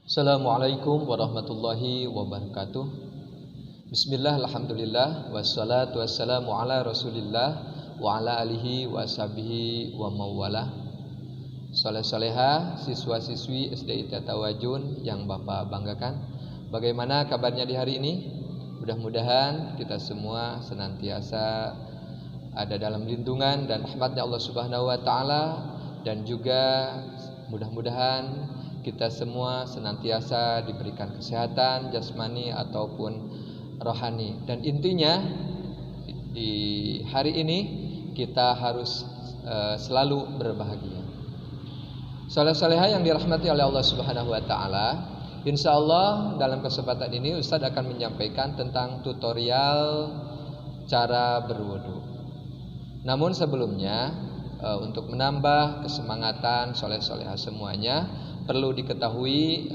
Assalamualaikum warahmatullahi wabarakatuh. Bismillah, alhamdulillah, wassalatu wassalamu ala rasulillah wa ala alihi wa sahbihi wa mawalah. Soleh-soleha, siswa-siswi SD ITA Tawajun yang Bapak banggakan, bagaimana kabarnya di hari ini? Mudah-mudahan kita semua senantiasa ada dalam lindungan dan rahmatnya Allah Subhanahu wa Ta'ala, dan juga mudah-mudahan kita semua senantiasa diberikan kesehatan jasmani ataupun rohani. Dan intinya di hari ini kita harus selalu berbahagia. Soleh-soleha yang dirahmati oleh Allah Subhanahu wa Ta'ala, insya Allah dalam kesempatan ini Ustadz akan menyampaikan tentang tutorial cara berwudu. Namun sebelumnya, untuk menambah kesemangatan soleh-soleha semuanya, perlu diketahui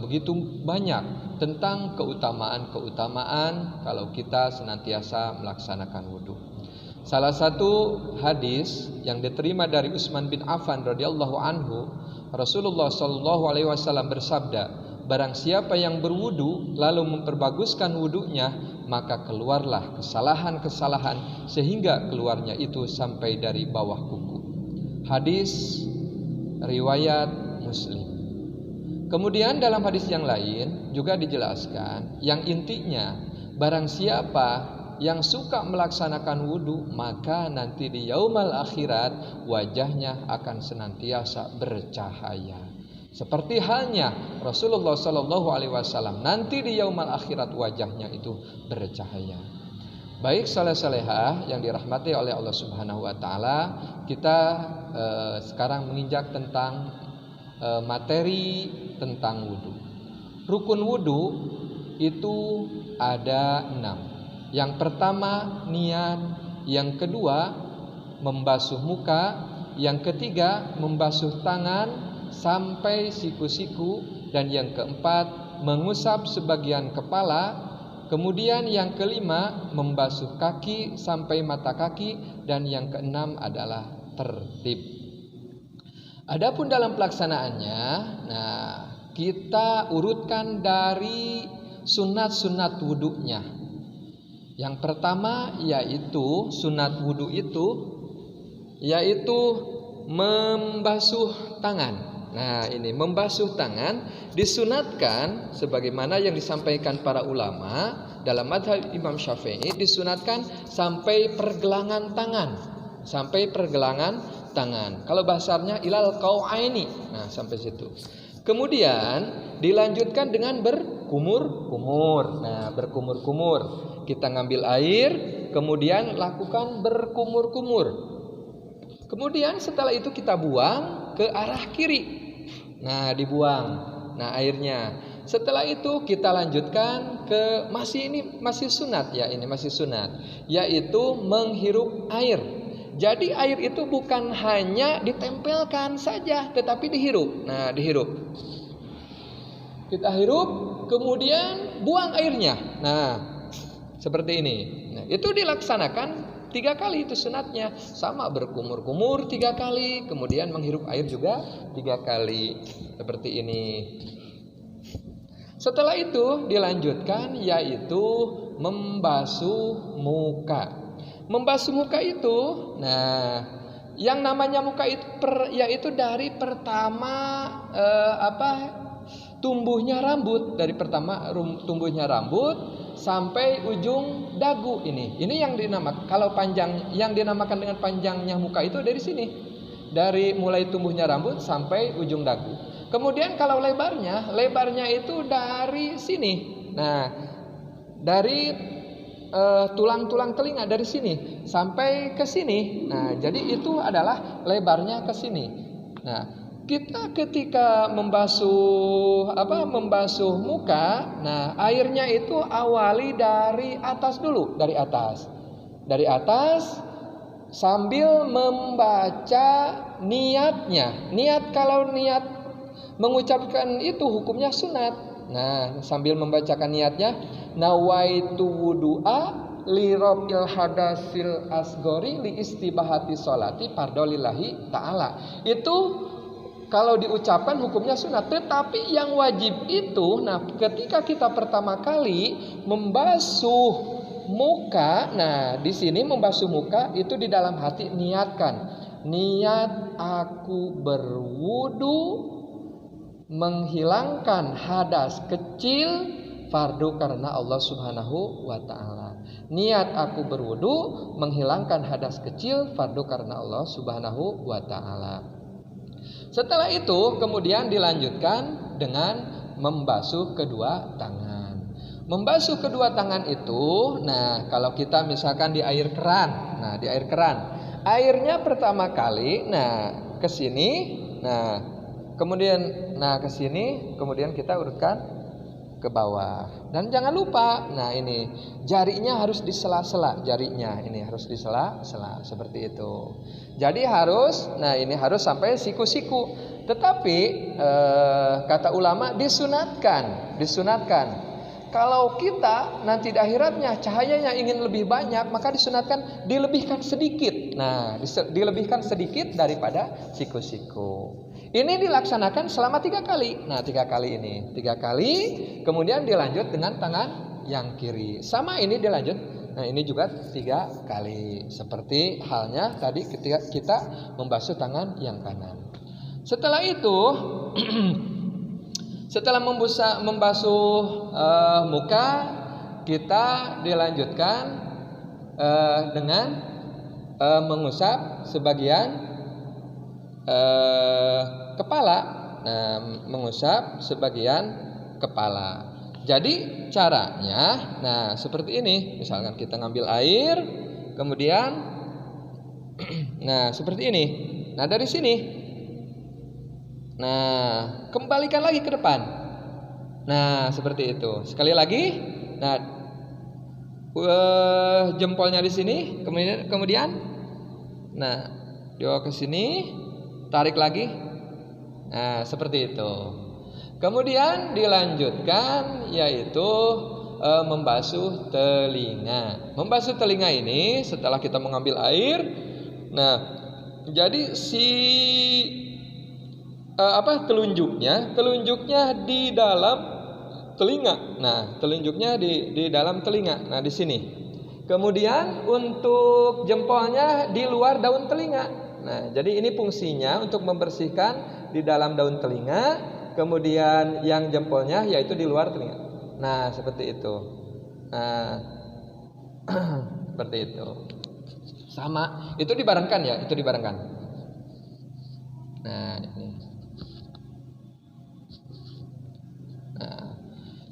begitu banyak tentang keutamaan kalau kita senantiasa melaksanakan wudhu. Salah satu hadis yang diterima dari Utsman bin Affan radhiyallahu anhu, Rasulullah sallallahu alaihi wasallam bersabda, barang siapa yang berwudu lalu memperbaguskan wudunya, maka keluarlah kesalahan-kesalahan sehingga keluarnya itu sampai dari bawah kuku. Hadis riwayat Muslim. Kemudian dalam hadis yang lain juga dijelaskan yang intinya barang siapa yang suka melaksanakan wudu, maka nanti di yaumal akhirat wajahnya akan senantiasa bercahaya. Seperti halnya Rasulullah Sallallahu Alaihi Wasallam, nanti di yaumal akhirat wajahnya itu bercahaya. Baik soleh-solehah yang dirahmati oleh Allah Subhanahu Wa Taala, kita sekarang menginjak tentang materi tentang wudu. Rukun wudu itu ada 6. Yang pertama niat, yang kedua membasuh muka, yang ketiga membasuh tangan sampai siku-siku, dan yang keempat mengusap sebagian kepala, kemudian yang kelima membasuh kaki sampai mata kaki, dan yang keenam adalah tertib. Adapun dalam pelaksanaannya, kita urutkan dari sunat-sunat wudunya. Yang pertama yaitu sunat wudu itu yaitu membasuh tangan. Nah, ini membasuh tangan disunatkan sebagaimana yang disampaikan para ulama dalam mazhab Imam Syafi'i, disunatkan sampai pergelangan tangan. Sampai pergelangan tangan. Kalau bahasanya ilal qau'aini. Nah, sampai situ. Kemudian dilanjutkan dengan berkumur-kumur. Nah, berkumur-kumur. Kita ngambil air, kemudian lakukan berkumur-kumur. Kemudian setelah itu kita buang ke arah kiri. Nah, dibuang. Nah, airnya. Setelah itu kita lanjutkan ke masih sunat ya, ini masih sunat, yaitu menghirup air. Jadi air itu bukan hanya ditempelkan saja, tetapi dihirup. Nah, dihirup. Kita hirup, kemudian buang airnya. Nah, seperti ini. Nah, itu dilaksanakan 3 kali, itu sunatnya. Sama berkumur-kumur 3 kali, kemudian menghirup air juga 3 kali. Seperti ini. Setelah itu dilanjutkan yaitu membasuh muka. Membasuh muka itu, nah, yang namanya muka itu yaitu dari pertama tumbuhnya rambut, dari pertama tumbuhnya rambut sampai ujung dagu ini. Ini yang dinamakan, kalau panjang, yang dinamakan dengan panjangnya muka itu dari sini, dari mulai tumbuhnya rambut sampai ujung dagu. Kemudian kalau lebarnya itu dari sini. Nah, dari tulang-tulang telinga dari sini sampai ke sini. Nah, jadi itu adalah lebarnya ke sini. Nah, kita ketika membasuh muka, nah airnya itu awali dari atas dulu, dari atas sambil membaca niatnya. Kalau niat mengucapkan itu hukumnya sunat. Nah, sambil membacakan niatnya, nawaitu wudu'a li rabbil hadasil asgori li istibahati sholati fardolillahi ta'ala. Itu kalau diucapkan hukumnya sunat. Tetapi yang wajib itu, nah ketika kita pertama kali membasuh muka, nah di sini membasuh muka itu di dalam hati niatkan. Niat aku berwudu menghilangkan hadas kecil fardu karena Allah Subhanahu wa taala. Niat aku berwudu menghilangkan hadas kecil fardu karena Allah Subhanahu wa taala. Setelah itu kemudian dilanjutkan dengan membasuh kedua tangan. Membasuh kedua tangan itu, nah kalau kita misalkan di air keran, nah di air keran, airnya pertama kali, nah ke sini, nah kemudian, nah ke sini, kemudian kita urutkan ke bawah. Dan jangan lupa, nah ini jarinya harus disela-sela, jarinya ini harus disela-sela seperti itu. Jadi harus, nah ini harus sampai siku-siku. Tetapi kata ulama disunatkan. Kalau kita nanti di akhiratnya cahayanya ingin lebih banyak, maka disunatkan dilebihkan sedikit. Nah, dilebihkan sedikit daripada siku-siku. Ini dilaksanakan selama 3 kali. Nah, 3 kali ini, 3 kali, kemudian dilanjut dengan tangan yang kiri. Sama ini dilanjut. Nah, ini juga 3 kali. Seperti halnya tadi ketika kita membasuh tangan yang kanan. Setelah itu setelah membasuh muka, kita dilanjutkan dengan mengusap sebagian kepala. Nah, mengusap sebagian kepala. Jadi caranya, nah seperti ini. Misalkan kita ngambil air, kemudian, nah seperti ini. Nah dari sini. Nah, kembalikan lagi ke depan. Nah, seperti itu. Sekali lagi. Nah, jempolnya di sini, kemudian nah, dibawa ke sini, tarik lagi. Nah, seperti itu. Kemudian dilanjutkan yaitu membasuh telinga. Membasuh telinga ini setelah kita mengambil air. Nah, jadi telunjuknya di dalam telinga. Nah, telunjuknya di dalam telinga. Nah, di sini. Kemudian untuk jempolnya di luar daun telinga. Nah, jadi ini fungsinya untuk membersihkan di dalam daun telinga. Kemudian yang jempolnya yaitu di luar telinga. Nah, seperti itu. Nah, seperti itu. Sama. Itu dibarengkan ya, itu dibarengkan. Nah, ini.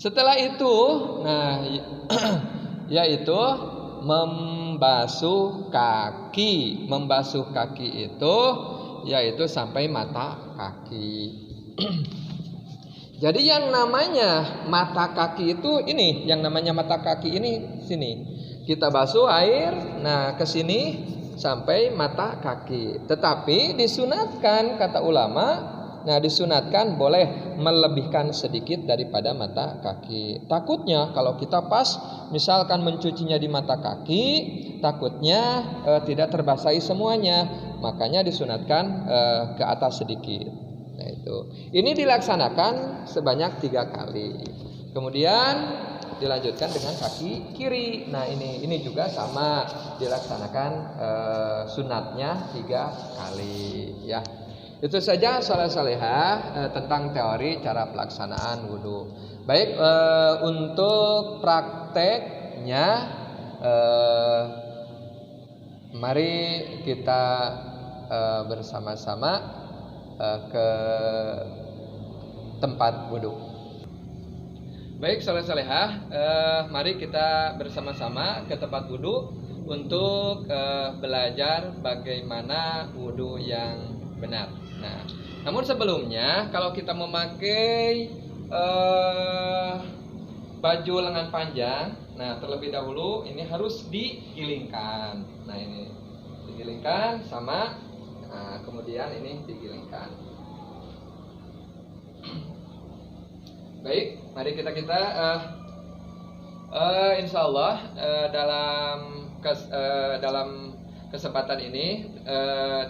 Setelah itu, nah yaitu membasuh kaki. Membasuh kaki itu yaitu sampai mata kaki. Jadi yang namanya mata kaki itu ini, yang namanya mata kaki ini sini. Kita basuh air, nah ke sini sampai mata kaki. Tetapi disunatkan kata ulama. Nah, disunatkan boleh melebihkan sedikit daripada mata kaki. Takutnya kalau kita pas misalkan mencucinya di mata kaki, takutnya tidak terbasahi semuanya. Makanya disunatkan ke atas sedikit. Nah, itu. Ini dilaksanakan sebanyak 3 kali. Kemudian dilanjutkan dengan kaki kiri. Nah, ini juga sama dilaksanakan sunatnya 3 kali ya. Itu saja saleh-salehah tentang teori cara pelaksanaan wudhu. Baik, untuk prakteknya mari kita bersama-sama ke tempat wudhu. Baik, saleh-salehah, mari kita bersama-sama ke tempat wudhu untuk belajar bagaimana wudhu yang benar. Nah, namun sebelumnya kalau kita memakai baju lengan panjang, nah terlebih dahulu ini harus digilingkan. Nah, ini digilingkan sama, nah, kemudian ini digilingkan. Baik, mari kita insya Allah dalam kesempatan ini,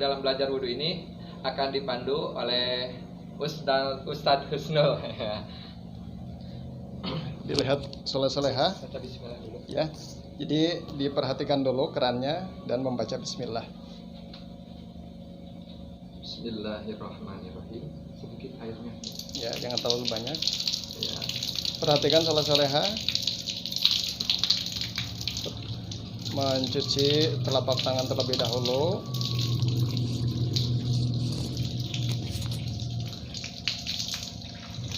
dalam belajar wudhu ini akan dipandu oleh Ustadz Husnul. Dilihat soleh-soleha Baca bismillah dulu. ya. Jadi diperhatikan dulu kerannya dan membaca bismillah. Bismillahirrahmanirrahim. Sedikit airnya. Ya, jangan terlalu banyak. Ya. Perhatikan soleh-soleha mencuci telapak tangan terlebih dahulu.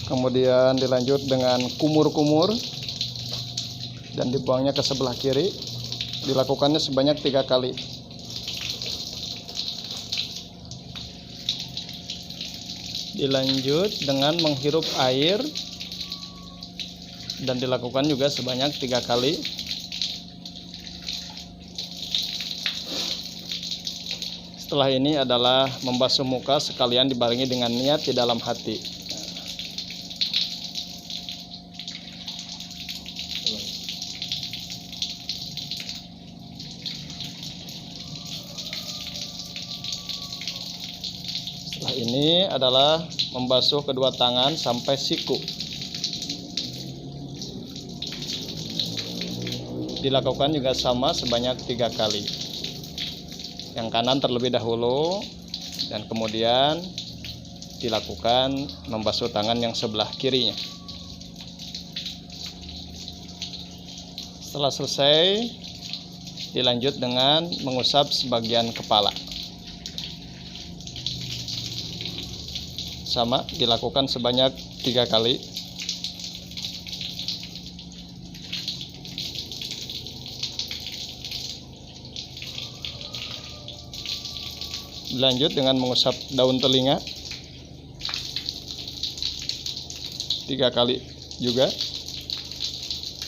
Kemudian dilanjut dengan kumur-kumur dan dibuangnya ke sebelah kiri. Dilakukannya sebanyak 3 kali. Dilanjut dengan menghirup air dan dilakukan juga sebanyak 3 kali. Setelah ini adalah membasuh muka sekalian dibarengi dengan niat di dalam hati. Setelah ini adalah membasuh kedua tangan sampai siku. Dilakukan juga sama sebanyak 3 kali. Yang kanan terlebih dahulu dan kemudian dilakukan membasuh tangan yang sebelah kirinya. Setelah selesai, dilanjut dengan mengusap sebagian kepala. Sama, dilakukan sebanyak 3 kali. Dilanjut dengan mengusap daun telinga 3 kali juga.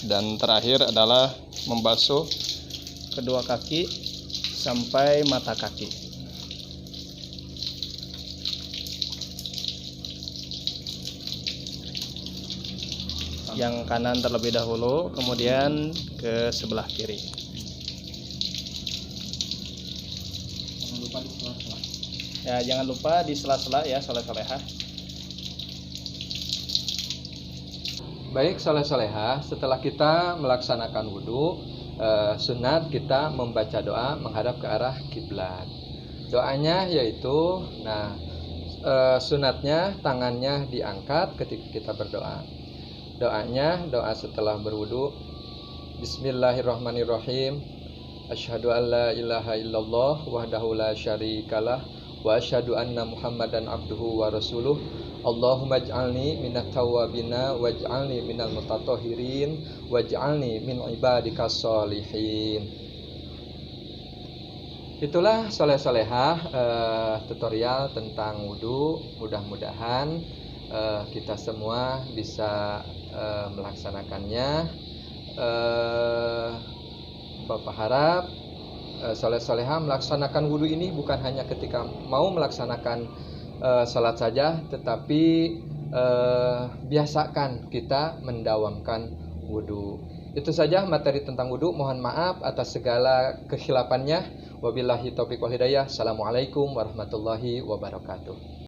Dan terakhir adalah membasuh kedua kaki sampai mata kaki. Yang kanan terlebih dahulu, kemudian ke sebelah kiri. Ya, jangan lupa di sela-sela ya, soleh-soleha. Baik soleh-soleha, setelah kita melaksanakan wudhu, sunat kita membaca doa menghadap ke arah kiblat. Doanya yaitu, sunatnya tangannya diangkat ketika kita berdoa. Doanya, doa setelah berwudu. Bismillahirrahmanirrahim. Asyhadu an la ilaha illallah wahdahu la syarikalah wa asyhadu anna Muhammadan abduhu wa rasuluh. Allahumma ij'alni minat tawwabina waj'alni minal mutatahhirin waj'alni min ibadikas sholihin. Itulah soleh-solehah tutorial tentang wudu. Mudah-mudahan kita semua bisa melaksanakannya. Bapak harap soleh-soleha melaksanakan wudu ini bukan hanya ketika mau melaksanakan salat saja, tetapi biasakan kita mendawamkan wudu. Itu saja materi tentang wudu. Mohon maaf atas segala kekhilafan. Wabillahi taufiq wal hidayah. Assalamualaikum warahmatullahi wabarakatuh.